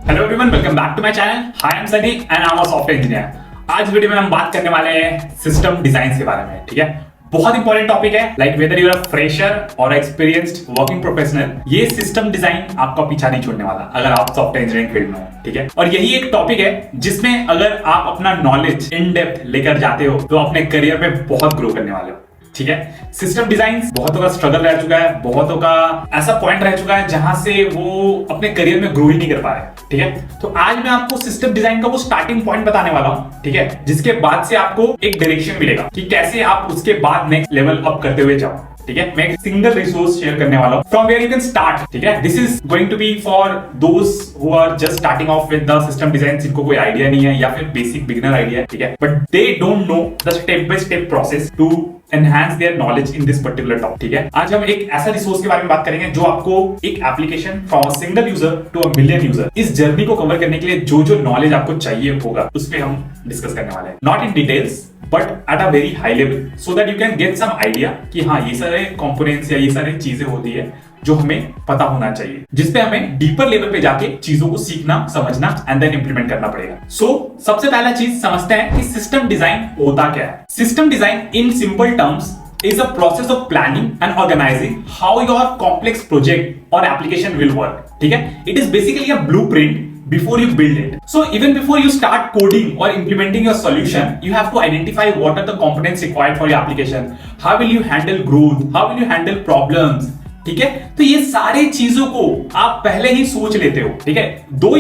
Hello everyone, welcome back to my channel. Hi, I am Sunny and I am a software engineer. आज video में हम बात करने वाले हैं सिस्टम डिजाइन के बारे में। ठीक है, बहुत इंपॉर्टेंट टॉपिक है। Like whether you are fresher और एक्सपीरियंस्ड वर्किंग प्रोफेशनल, ये सिस्टम डिजाइन आपका पीछा नहीं छोड़ने वाला अगर आप सॉफ्टवेयर इंजीनियरिंग फील्ड में हो। ठीक है, और यही एक टॉपिक है जिसमें अगर आप अपना नॉलेज इन डेप्थ लेकर जाते हो तो अपने करियर में बहुत ग्रो करने वाले हो। ठीक है, सिस्टम डिजाइन बहुतों का स्ट्रगल रह चुका है, बहुतों का ऐसा पॉइंट रह चुका है जहां से वो अपने करियर में ग्रो ही नहीं कर पा रहे। ठीक है, तो आज मैं आपको सिस्टम डिजाइन का वो स्टार्टिंग पॉइंट बताने वाला हूं। ठीक है, जिसके बाद से आपको एक डायरेक्शन मिलेगा कि कैसे आप उसके बाद नेक्स्ट लेवल अप करते हुए जाओ। ठीक है, मैं एक सिंगल रिसोर्स शेयर करने वाला हूं from where you can start. ठीक है, this is going to be for those who are just starting off with the system design, जिनको कोई आइडिया नहीं है या फिर बेसिक बिगिनर आइडिया है। ठीक है, but they don't know the step by step process to enhance their knowledge in this particular topic. ठीक है, आज हम एक ऐसा रिसोर्स के बारे में बात करेंगे जो आपको एक application from a single user to a million user, इस जर्नी को कवर करने के लिए जो जो नॉलेज आपको चाहिए होगा उस पे हम डिस्कस करने वाले हैं। Not in details but at a very high level, so that you can get some idea कि हाँ, ये सारे कंपोनेंट्स या ये सारी चीजें होती है जो हमें पता होना चाहिए, जिसपे हमें डीपर लेवल पे जाके चीजों को सीखना, समझना एंड देन इंप्लीमेंट करना पड़ेगा। सो सबसे पहला चीज समझते हैं कि सिस्टम डिजाइन होता क्या है। System design in simple terms is a process of planning and organizing how your complex project or application will work. ठीक है, it is basically a blueprint before you build it. So even before you start coding or implementing your solution, you have to identify what are the components required for your application. How will you handle growth? How will you handle problems? ठीक है, तो ये सारे चीजों को आप पहले ही सोच लेते हो। ठीक है, दो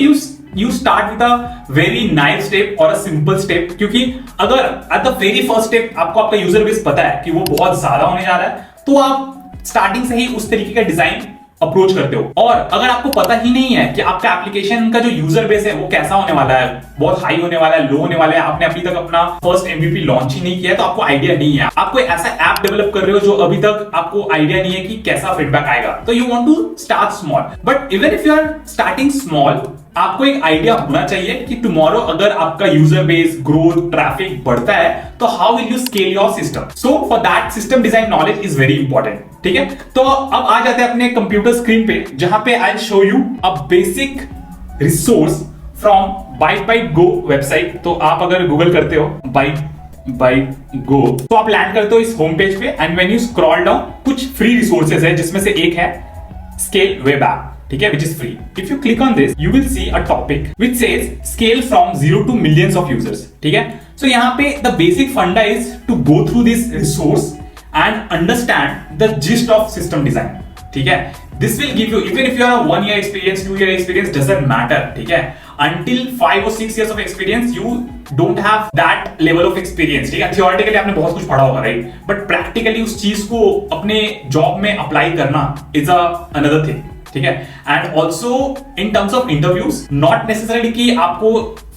you start with a very naive step or a simple step, क्योंकि अगर at the very first step आपको आपका यूजर बेस पता है कि वो बहुत ज्यादा होने जा रहा है, तो आप स्टार्टिंग से ही उस तरीके का डिजाइन अप्रोच करते हो। और अगर आपको पता ही नहीं है कि आपका एप्लीकेशन का जो यूजर बेस है वो कैसा होने वाला है, बहुत हाई होने वाला है, लो होने वाला है, आपने अभी तक अपना फर्स्ट एमवीपी लॉन्च ही नहीं किया है, तो आपको आइडिया नहीं है, आप कोई ऐसा ऐप डेवलप कर रहे हो जो अभी तक आपको आइडिया नहीं है कि कैसा फीडबैक आएगा, तो you want to start small. But even if you are starting small, आपको एक आइडिया होना चाहिए कि टुमारो अगर आपका यूजर बेस, ग्रोथ, ट्रैफिक बढ़ता है तो how will you scale your system. So for that system design knowledge is very important. ठीक है, तो अब आ जाते हैं अपने कंप्यूटर स्क्रीन पे, जहां पे I show you a basic resource from ByteByte Go website. तो आप अगर गूगल करते हो ByteByte Go, तो आप लैंड करते हो इस होम पेज पे and when you scroll down, कुछ फ्री रिसोर्सेज है जिसमें से एक है स्केल वेब ऐप। ठीक है, which is free. If you click on this, you will see a topic which says scale from 0 to millions of users. ठीक है, so यहाँ पे the basic funda is to go through this resource and understand the gist of system design. ठीक है, this will give you, even if you have 1 year experience, 2 year experience, doesn't matter. ठीक है, until 5 or 6 years of experience, you don't have that level of experience. ठीक है, theoretically आपने बहुत कुछ पढ़ा होगा, right? But practically उस चीज को अपने जॉब में अप्लाई करना is another thing. ठीक है, and also in terms of interviews, not necessarily कि आपको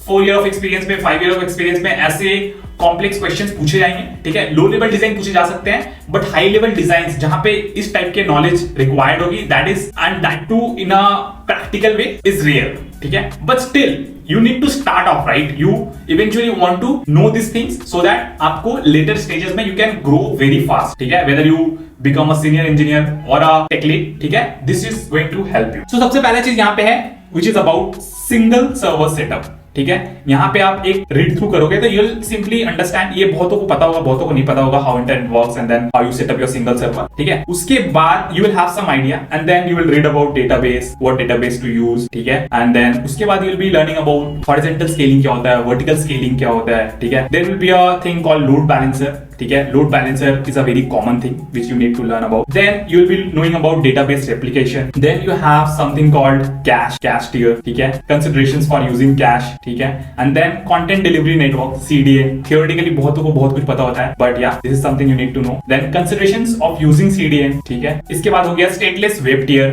4 ईयर ऑफ एक्सपीरियंस में, 5 ईयर ऑफ एक्सपीरियंस में ऐसे कॉम्प्लेक्स क्वेश्चंस पूछे जाएंगे। ठीक है, लो लेवल डिजाइन पूछे जा सकते हैं, बट हाई लेवल डिजाइन जहां पे इस टाइप के नॉलेज रिक्वायर्ड होगी, that is and that too in a practical way is rare. ठीक है, but still you need to start off, right? You eventually want to know these things so that आपको later stages में you can grow very fast. ठीक है, whether you become a senior engineer or a tech lead, ठीक है, this is going to help you. So सबसे पहला चीज यहाँ पे है which is about single server setup. ठीक है, यहाँ पे आप एक रीड थ्रू करोगे तो यू विल सिंपली अंडरस्टैंड, ये बहुतों को पता होगा, बहुतों को नहीं पता होगा, how internet works and then how you set up your single server. ठीक है, उसके बाद you will have some idea and then you will read about database, what database to use. ठीक है, एंड देन उसके बाद you will be learning about horizontal scaling क्या होता है, वर्टिकल स्केलिंग क्या होता है। ठीक है, there will be a thing called load balancer. ठीक है, load balancer is a very common thing which you need to learn about. Then you will be knowing about database replication. Then you have something called cache tier. ठीक है, considerations for using cache. ठीक है, and then content delivery network, CDN. Theoretically बहुतों को बहुत कुछ पता होता है, but yeah, this is something you need to know. Then considerations of using CDN. ठीक है, इसके बाद हो गया stateless web tier,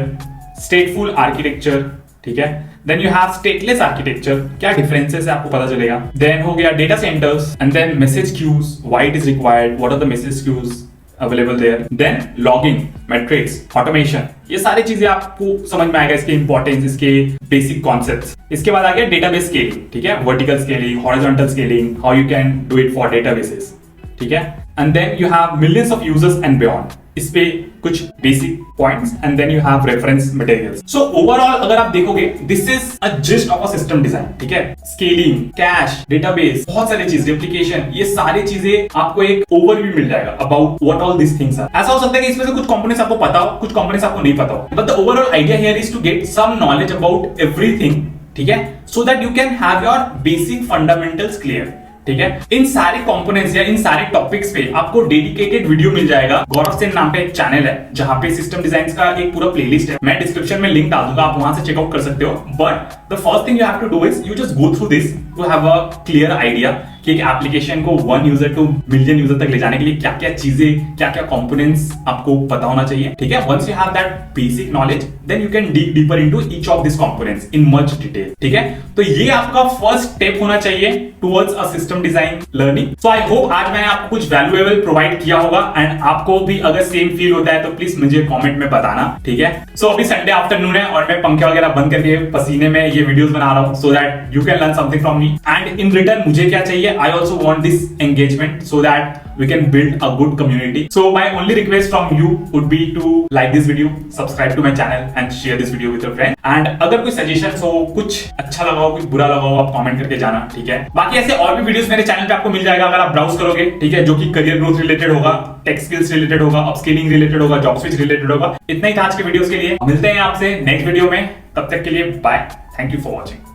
stateful architecture. ठीक है, then you have stateless architecture, क्या differences है आपको पता चलेगा. Then हो गया data centers and then message queues, why it is required, what are the message queues available there. Then logging, metrics, automation, ये सारी चीजें आपको समझ में आएगा, इसके इंपॉर्टेंस, इसके बेसिक कॉन्सेप्ट्स। इसके बाद आ गया डेटाबेस स्केलिंग। ठीक है, vertical scaling, horizontal scaling, how you can do it for databases. ठीक है, and then you have millions of users and beyond. इस पे कुछ basic points and then you have reference materials. So overall अगर आप देखोगे this is a gist of a system design, ठीक है। स्केलिंग, कैश, डेटाबेस, बहुत सारी चीज, रेप्लिकेशन, ये सारी चीजें आपको एक ओवरव्यू मिल जाएगा about what all this things are. ऐसा हो सकता है कि इसमें से कुछ कंपोनेंट्स आपको पता हो, कुछ कंपोनेंट्स आपको नहीं पता हो, but the overall idea here is to get some knowledge about everything, ठीक है, so that you can have your basic fundamentals clear, ठीक है। इन सारे कंपोनेंट्स या इन सारे टॉपिक्स पे आपको डेडिकेटेड वीडियो मिल जाएगा। गौरव सेन नाम पे एक चैनल है जहां पे सिस्टम डिजाइन का एक पूरा प्लेलिस्ट है, मैं डिस्क्रिप्शन में लिंक डाल दूंगा, आप वहां से चेकआउट कर सकते हो। But the first thing you have to do is you just go through this to have a clear idea कि एक एप्लीकेशन को 1 यूजर टू मिलियन यूजर तक ले जाने के लिए क्या क्या चीजें, क्या क्या कंपोनेंट्स आपको पता होना चाहिए, ठीक है। Once you have that basic knowledge then you can deep deeper into each of this components in much detail, ठीक है। तो ये आपका फर्स्ट स्टेप होना चाहिए towards a system design learning. So I hope आज मैंने आपको कुछ वैल्यूएबल प्रोवाइड किया होगा एंड आपको भी अगर सेम फील होता है तो प्लीज मुझे कमेंट में बताना, ठीक है। सो अभी संडे आफ्टरनून है और मैं पंखे वगैरह बंद करके पसीने में ये वीडियोस बना रहा हूं सो that you can learn something from me and in return मुझे क्या चाहिए, I also want this engagement so that we can build a good community. So my only request from you would be to like this video, subscribe to my channel and share this video with your friend. And अगर कोई suggestions हो, कुछ अच्छा लगा हो, कुछ बुरा लगा हो, आप कमेंट करके जाना, ठीक है। बाकी ऐसे और भी वीडियोस मेरे चैनल पे आपको मिल जाएगा अगर आप ब्राउज करोगे, ठीक है, जो कि करियर ग्रोथ रिलेटेड होगा, टेक स्किल्स रिलेटेड होगा, अपस्किलिंग रिलेटेड होगा, जॉब स्विच रिलेटेड होगा। इतना ही था आज के वीडियोस के लिए। मिलते हैं आपसे नेक्स्ट वीडियो में, तब तक के लिए bye, thank you for watching.